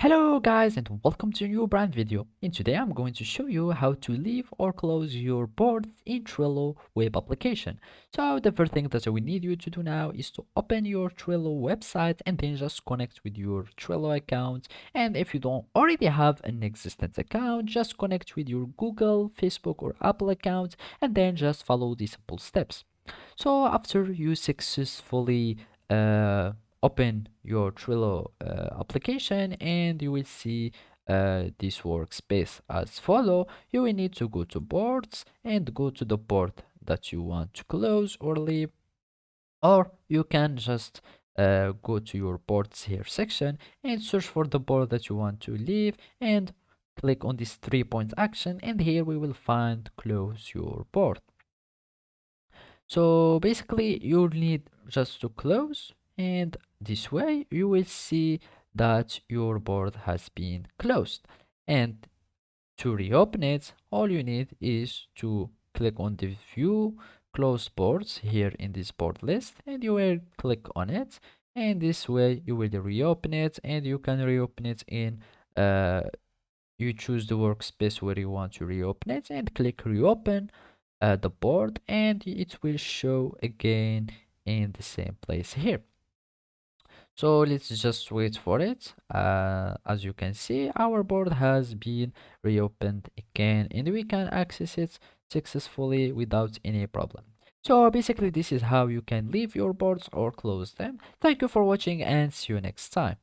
Hello guys and welcome to a new brand video. In today I'm going to show you how to leave or close your boards in Trello web application. So the first thing that we need you to do now is to open your Trello website and then just connect with your Trello account. And if you don't already have an existent account, just connect with your Google, Facebook or Apple account and then just follow these simple steps. So after you successfully uh, open your Trello application and you will see this workspace as follow. You will need to go to boards and go to the board that you want to close or leave, or you can just go to your boards here section and search for the board that you want to leave and click on this 3 point action, and here we will find close your board. So basically you'll need just to close, and this way you will see that your board has been closed. And to reopen it, all you need is to click on the view closed boards here in this board list, and you will click on it, and this way you will reopen it, and you can reopen it in you choose the workspace where you want to reopen it and click reopen the board, and it will show again in the same place here. So let's just wait for it. As you can see, our board has been reopened again and we can access it successfully without any problem. So basically this is how you can leave your boards or close them. Thank you for watching and see you next time.